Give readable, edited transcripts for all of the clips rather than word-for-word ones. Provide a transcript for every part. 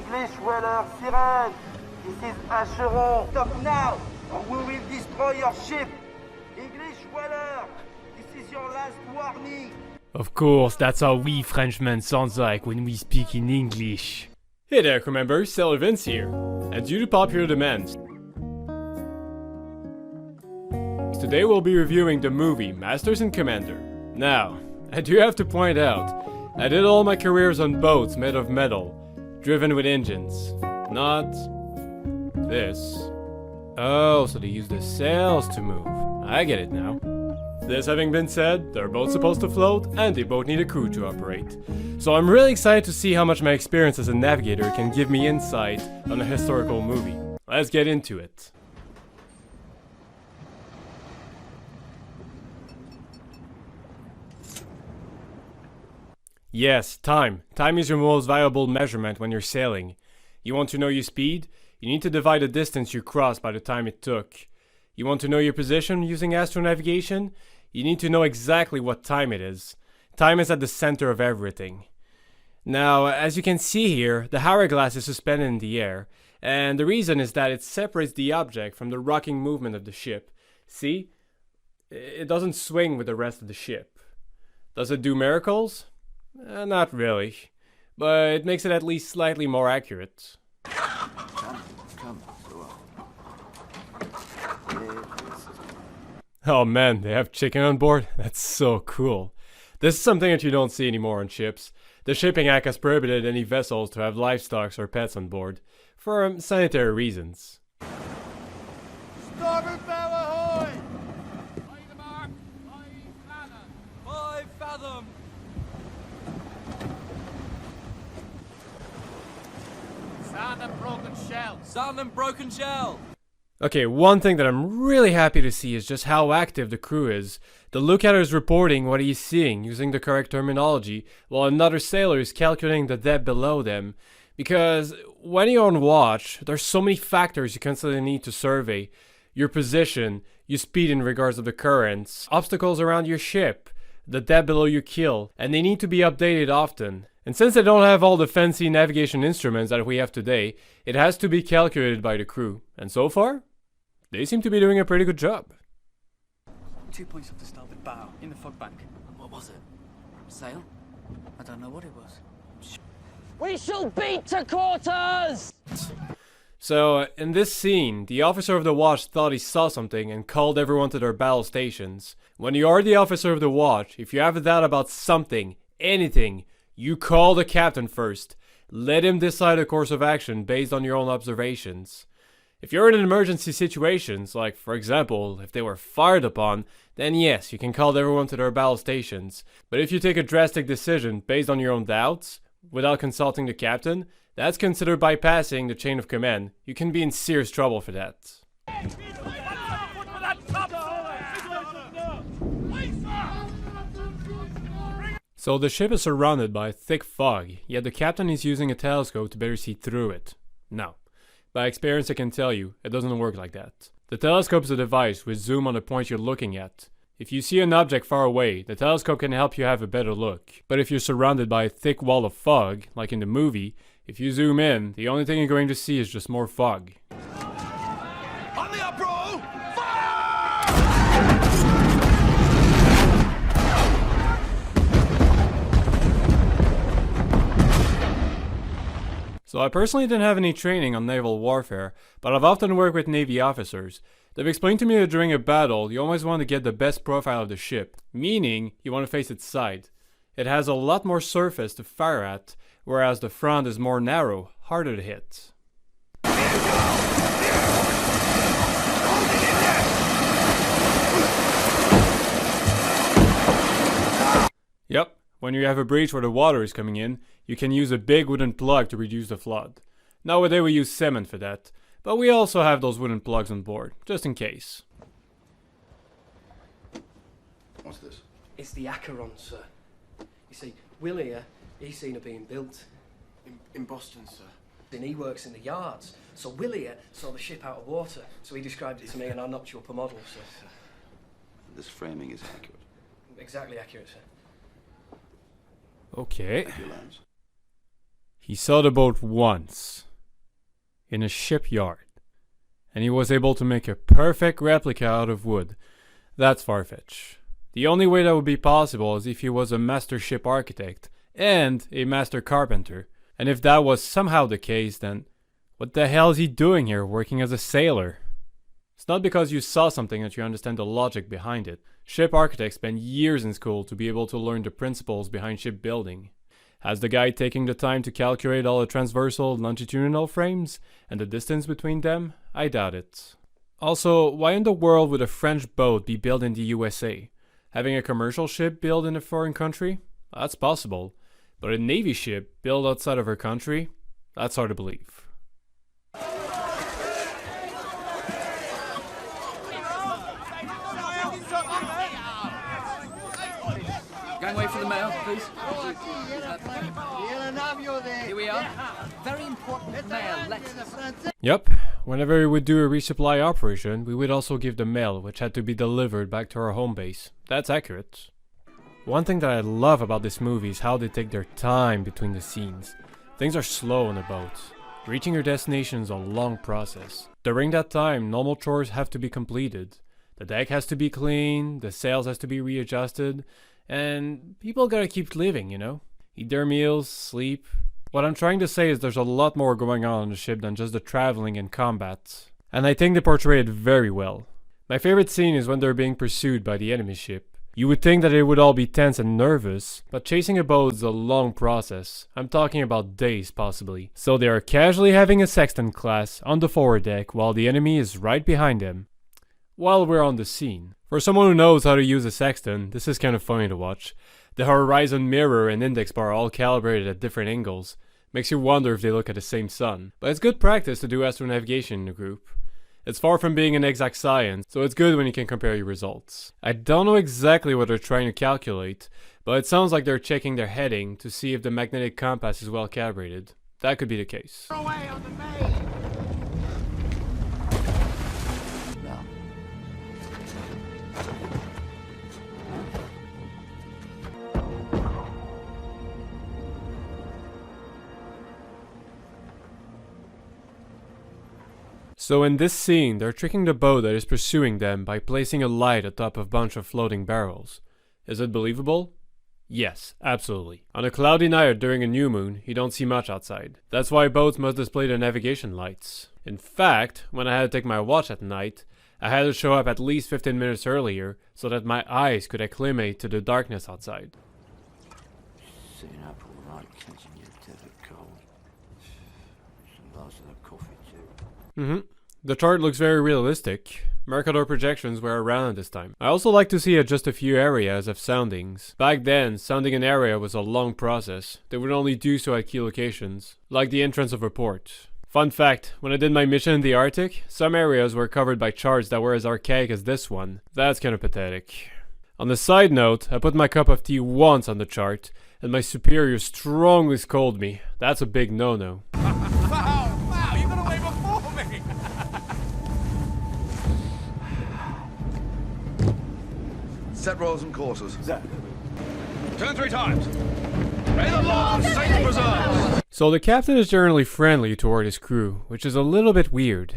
English whaler siren. This is Acheron. Stop now, or we will destroy your ship. English whaler, this is your last warning. Of course, that's how we Frenchmen sound like when we speak in English. Hey there, crew members, Sailor Vince here. And due to popular demand, today we'll be reviewing the movie Masters and Commander. Now, I do have to point out, I did all my careers on boats made of metal, driven with engines, not this. Oh, so they use the sails to move. I get it now. This having been said, they're both supposed to float, and they both need a crew to operate. So I'm really excited to see how much my experience as a navigator can give me insight on a historical movie. Let's get into it. Yes, time. Time is your most valuable measurement when you're sailing. You want to know your speed? You need to divide the distance you crossed by the time it took. You want to know your position using astronavigation? You need to know exactly what time it is. Time is at the center of everything. Now, as you can see here, the hourglass is suspended in the air, and the reason is that it separates the object from the rocking movement of the ship. See? It doesn't swing with the rest of the ship. Does it do miracles? Not really, but it makes it at least slightly more accurate. Come. Oh man, they have chicken on board? That's so cool. This is something that you don't see anymore on ships. The Shipping Act has prohibited any vessels to have livestock or pets on board, for sanitary reasons. Starboard bow ahoy! By the mark, 5 fathom. Sound and broken shell. Sound and broken shell. Okay, one thing that I'm really happy to see is just how active the crew is. The lookout is reporting what he's seeing using the correct terminology, while another sailor is calculating the depth below them. Because when you're on watch, there's so many factors you constantly need to survey. Your position, your speed in regards to the currents, obstacles around your ship, the depth below your keel, and they need to be updated often. And since they don't have all the fancy navigation instruments that we have today, it has to be calculated by the crew. And so far, they seem to be doing a pretty good job. 2 points off the starboard bow, in the fog bank. What was it? Sail? I don't know what it was. We shall beat to quarters! So, in this scene, the officer of the watch thought he saw something and called everyone to their battle stations. When you are the officer of the watch, if you have a doubt about something, anything, you call the captain first. Let him decide a course of action based on your own observations. If you're in emergency situations, like for example, if they were fired upon, then yes, you can call everyone to their battle stations. But if you take a drastic decision based on your own doubts, without consulting the captain, that's considered bypassing the chain of command. You can be in serious trouble for that. So the ship is surrounded by thick fog, yet the captain is using a telescope to better see through it. Now, by experience I can tell you, it doesn't work like that. The telescope is a device with zoom on the point you're looking at. If you see an object far away, the telescope can help you have a better look. But if you're surrounded by a thick wall of fog, like in the movie, if you zoom in, the only thing you're going to see is just more fog. On the uproar! So I personally didn't have any training on naval warfare, but I've often worked with Navy officers. They've explained to me that during a battle, you always want to get the best profile of the ship, meaning you want to face its side. It has a lot more surface to fire at, whereas the front is more narrow, harder to hit. Yep. When you have a breach where the water is coming in, you can use a big wooden plug to reduce the flood. Nowadays we use cement for that, but we also have those wooden plugs on board, just in case. What's this? It's the Acheron, sir. You see, Will here, he's seen it being built. In Boston, sir. And he works in the yards. So Will here saw the ship out of water, so he described it to me and I knocked you up a model, sir. This framing is accurate. Exactly accurate, sir. Okay. Thank you, Lance. He saw the boat once, in a shipyard, and he was able to make a perfect replica out of wood. That's far-fetched. The only way that would be possible is if he was a master ship architect and a master carpenter. And if that was somehow the case, then what the hell is he doing here working as a sailor? It's not because you saw something that you understand the logic behind it. Ship architects spend years in school to be able to learn the principles behind shipbuilding. Has the guy taking the time to calculate all the transversal and longitudinal frames and the distance between them? I doubt it. Also, why in the world would a French boat be built in the USA? Having a commercial ship built in a foreign country? That's possible. But a Navy ship built outside of her country? That's hard to believe. Gangway for the mail, please. Here we are. Very important mail letters. Yep, whenever we would do a resupply operation, we would also give the mail, which had to be delivered back to our home base. That's accurate. One thing that I love about this movie is how they take their time between the scenes. Things are slow on a boat. Reaching your destination is a long process. During that time, normal chores have to be completed. The deck has to be cleaned, the sails has to be readjusted, and people gotta keep living, you know? Eat their meals, sleep. What I'm trying to say is there's a lot more going on the ship than just the traveling and combat. And I think they portray it very well. My favorite scene is when they're being pursued by the enemy ship. You would think that it would all be tense and nervous, but chasing a boat is a long process. I'm talking about days possibly. So they are casually having a sextant class on the forward deck while the enemy is right behind them. While we're on the scene. For someone who knows how to use a sextant, this is kind of funny to watch. The horizon mirror and index bar are all calibrated at different angles. Makes you wonder if they look at the same sun. But it's good practice to do astronavigation in a group. It's far from being an exact science, so it's good when you can compare your results. I don't know exactly what they're trying to calculate, but it sounds like they're checking their heading to see if the magnetic compass is well calibrated. That could be the case. Away on the main. So in this scene, they're tricking the boat that is pursuing them by placing a light atop a bunch of floating barrels. Is it believable? Yes, absolutely. On a cloudy night during a new moon, you don't see much outside. That's why boats must display their navigation lights. In fact, when I had to take my watch at night, I had to show up at least 15 minutes earlier so that my eyes could acclimate to the darkness outside. Sitting up all night, catching your death of cold. Some last of the coffee too. The chart looks very realistic. Mercator projections were around at this time. I also like to see just a few areas of soundings. Back then, sounding an area was a long process. They would only do so at key locations, like the entrance of a port. Fun fact, when I did my mission in the Arctic, some areas were covered by charts that were as archaic as this one. That's kind of pathetic. On the side note, I put my cup of tea once on the chart, and my superior strongly scolded me. That's a big no-no. Wow, you got away before me! Set royals and courses. Turn 3 times. May the Lord safe preserve. So the captain is generally friendly toward his crew, which is a little bit weird.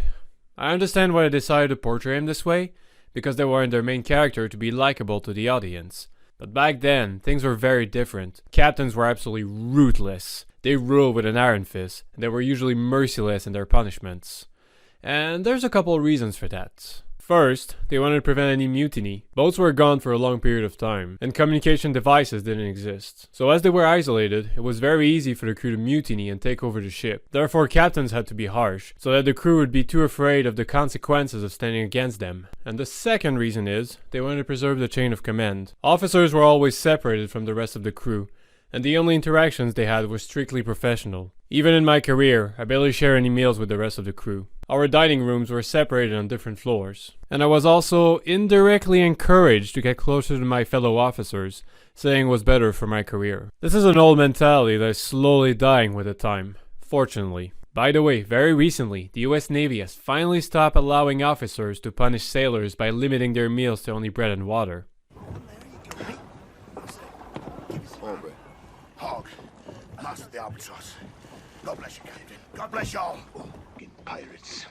I understand why they decided to portray him this way, because they wanted their main character to be likable to the audience. But back then, things were very different. Captains were absolutely ruthless. They ruled with an iron fist, and they were usually merciless in their punishments. And there's a couple of reasons for that. First, they wanted to prevent any mutiny. Boats were gone for a long period of time, and communication devices didn't exist. So as they were isolated, it was very easy for the crew to mutiny and take over the ship. Therefore, captains had to be harsh, so that the crew would be too afraid of the consequences of standing against them. And the second reason is, they wanted to preserve the chain of command. Officers were always separated from the rest of the crew, and the only interactions they had were strictly professional. Even in my career, I barely share any meals with the rest of the crew. Our dining rooms were separated on different floors. And I was also indirectly encouraged to get closer to my fellow officers, saying it was better for my career. This is an old mentality that is slowly dying with the time, fortunately. By the way, very recently, the US Navy has finally stopped allowing officers to punish sailors by limiting their meals to only bread and water. Aubrey. Hog. Master of the Albatross. God bless you, Captain. God bless y'all. Fucking pirates.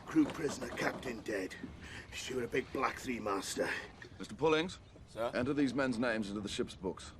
Crew prisoner, Captain dead. Shoot a big black three-master. Mr. Pullings, sir? Enter these men's names into the ship's books.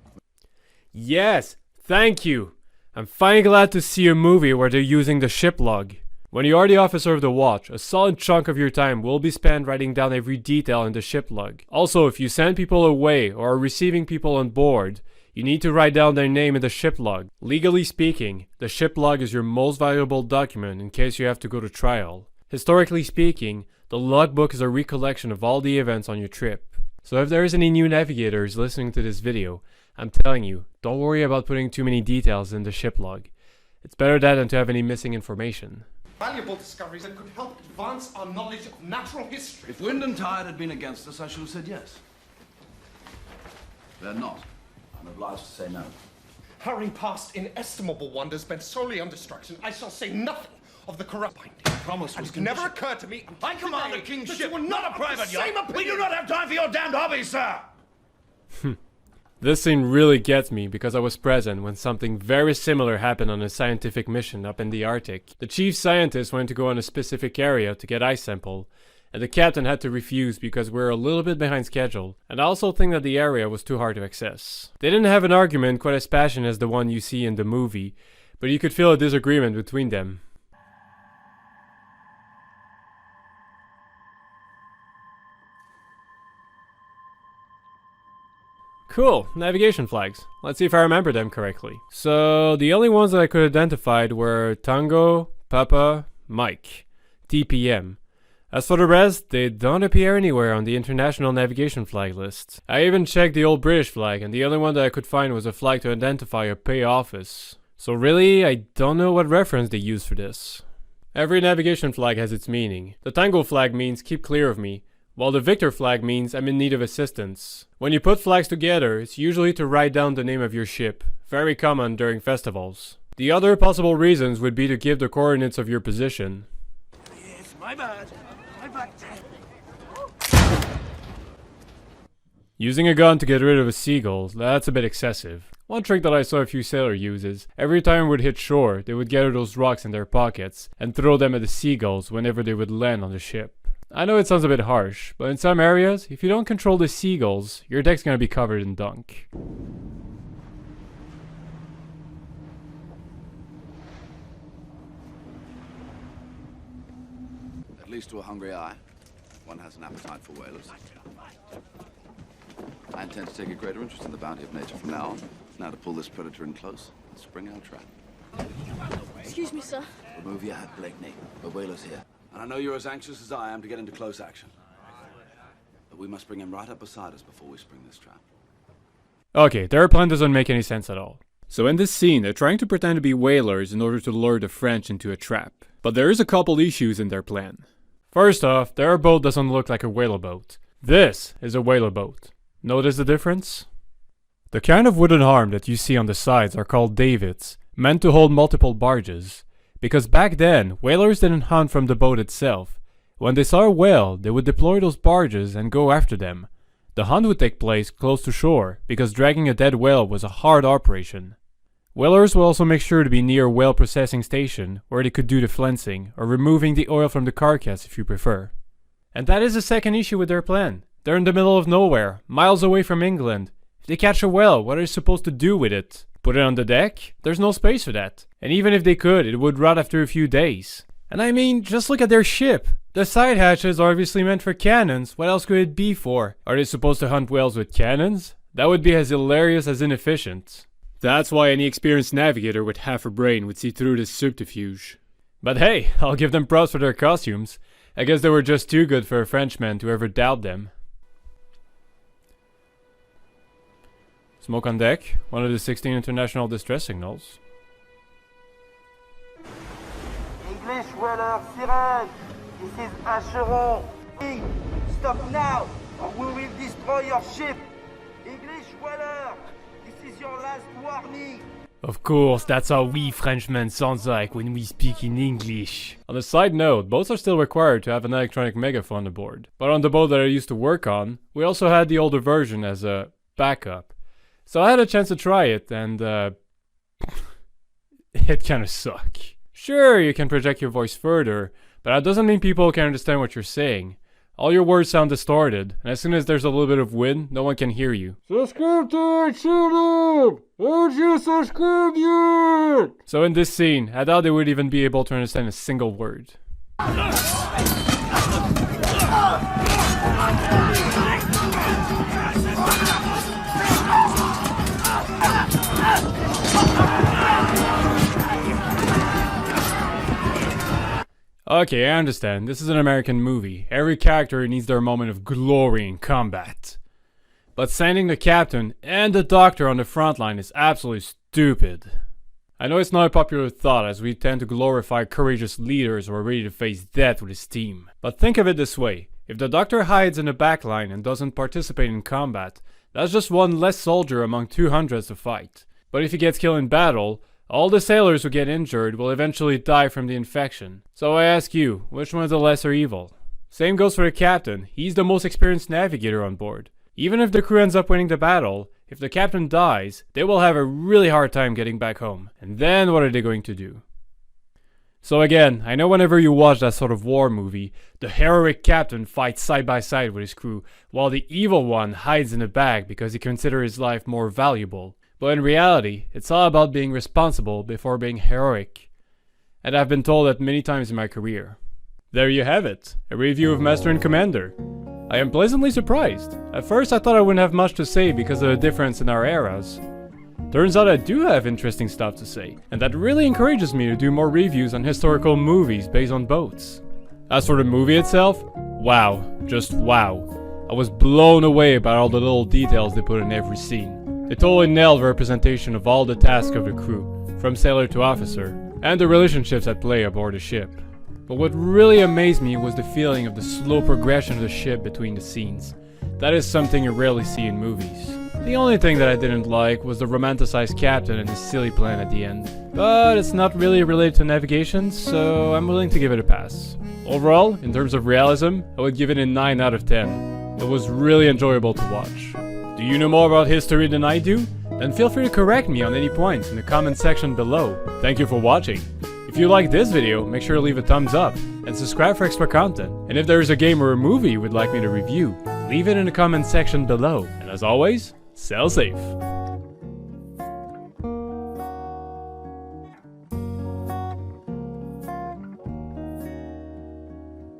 Yes, thank you. I'm finally glad to see a movie where they're using the ship log. When you are the officer of the watch, a solid chunk of your time will be spent writing down every detail in the ship log. Also, if you send people away or are receiving people on board, you need to write down their name in the ship log. Legally speaking, the ship log is your most valuable document in case you have to go to trial. Historically speaking, the logbook is a recollection of all the events on your trip. So if there is any new navigators listening to this video, I'm telling you, don't worry about putting too many details in the ship log. It's better that than to have any missing information. Valuable discoveries that could help advance our knowledge of natural history. If wind and tide had been against us, I should have said yes. They're not. I'm obliged to say no. Hurrying past inestimable wonders bent solely on destruction, I shall say nothing of the corrupt binding. Promise was It never occurred to me. I command the today king's that ship, you were not a private of the same yacht. We do opinion. not have time for your damned hobbies, sir. This scene really gets me because I was present when something very similar happened on a scientific mission up in the Arctic. The chief scientist wanted to go on a specific area to get ice sample, and the captain had to refuse because we were a little bit behind schedule, and I also think that the area was too hard to access. They didn't have an argument quite as passionate as the one you see in the movie, but you could feel a disagreement between them. Cool, navigation flags. Let's see if I remember them correctly. So, the only ones that I could identify were Tango, Papa, Mike, TPM. As for the rest, they don't appear anywhere on the international navigation flag list. I even checked the old British flag, and the only one that I could find was a flag to identify a pay office. So really, I don't know what reference they use for this. Every navigation flag has its meaning. The Tango flag means keep clear of me, while the Victor flag means I'm in need of assistance. When you put flags together, it's usually to write down the name of your ship, very common during festivals. The other possible reasons would be to give the coordinates of your position. Yes, my bad. My bad. Using a gun to get rid of a seagull, that's a bit excessive. One trick that I saw a few sailors use is, every time we would hit shore, they would gather those rocks in their pockets and throw them at the seagulls whenever they would land on the ship. I know it sounds a bit harsh, but in some areas, if you don't control the seagulls, your deck's gonna be covered in dunk. At least to a hungry eye, one has an appetite for whalers. I intend to take a greater interest in the bounty of nature from now on. Now to pull this predator in close and spring our trap. Excuse me, sir. Remove your hat, Blakeney. The whaler's here. And I know you're as anxious as I am to get into close action. But we must bring him right up beside us before we spring this trap. Okay, their plan doesn't make any sense at all. So in this scene, they're trying to pretend to be whalers in order to lure the French into a trap. But there is a couple issues in their plan. First off, their boat doesn't look like a whaler boat. This is a whaler boat. Notice the difference? The kind of wooden arm that you see on the sides are called davits, meant to hold multiple barges. Because back then, whalers didn't hunt from the boat itself. When they saw a whale, they would deploy those barges and go after them. The hunt would take place close to shore, because dragging a dead whale was a hard operation. Whalers will also make sure to be near a whale processing station, where they could do the flensing, or removing the oil from the carcass if you prefer. And that is the second issue with their plan. They're in the middle of nowhere, miles away from England. If they catch a whale, what are they supposed to do with it? Put it on the deck? There's no space for that. And even if they could, it would rot after a few days. And I mean, just look at their ship. The side hatches are obviously meant for cannons. What else could it be for? Are they supposed to hunt whales with cannons? That would be as hilarious as inefficient. That's why any experienced navigator with half a brain would see through this subterfuge. But hey, I'll give them props for their costumes. I guess they were just too good for a Frenchman to ever doubt them. Smoke on deck, one of the 16 international distress signals. English whaler, siren! This is Acheron! Stop now, or we will destroy your ship! English whaler! This is your last warning! Of course, that's how we Frenchmen sound like when we speak in English. On a side note, boats are still required to have an electronic megaphone aboard. But on the boat that I used to work on, we also had the older version as a backup. So I had a chance to try it, and it kinda suck. Sure, you can project your voice further, but that doesn't mean people can understand what you're saying. All your words sound distorted, and as soon as there's a little bit of wind, no one can hear you. Subscribe to our channel! Won't you subscribe yet? So in this scene, I doubt they would even be able to understand a single word. Okay, I understand. This is an American movie. Every character needs their moment of glory in combat. But sending the captain and the doctor on the front line is absolutely stupid. I know it's not a popular thought as we tend to glorify courageous leaders who are ready to face death with his team. But think of it this way. If the doctor hides in the back line and doesn't participate in combat, that's just one less soldier among 200 to fight. But if he gets killed in battle, all the sailors who get injured will eventually die from the infection. So I ask you, which one is the lesser evil? Same goes for the captain. He's the most experienced navigator on board. Even if the crew ends up winning the battle, if the captain dies, they will have a really hard time getting back home. And then what are they going to do? So again, I know whenever you watch that sort of war movie, the heroic captain fights side by side with his crew, while the evil one hides in the back because he considers his life more valuable. But in reality, it's all about being responsible before being heroic. And I've been told that many times in my career. There you have it, a review of Master and Commander. I am pleasantly surprised. At first I thought I wouldn't have much to say because of the difference in our eras. Turns out I do have interesting stuff to say, and that really encourages me to do more reviews on historical movies based on boats. As for the movie itself, wow, just wow. I was blown away by all the little details they put in every scene. They totally nailed the representation of all the tasks of the crew, from sailor to officer, and the relationships at play aboard the ship. But what really amazed me was the feeling of the slow progression of the ship between the scenes. That is something you rarely see in movies. The only thing that I didn't like was the romanticized captain and his silly plan at the end. But it's not really related to navigation, so I'm willing to give it a pass. Overall, in terms of realism, I would give it a 9 out of 10. It was really enjoyable to watch. Do you know more about history than I do? Then feel free to correct me on any points in the comment section below. Thank you for watching. If you liked this video, make sure to leave a thumbs up and subscribe for extra content. And if there is a game or a movie you would like me to review, leave it in the comment section below. And as always, sail safe.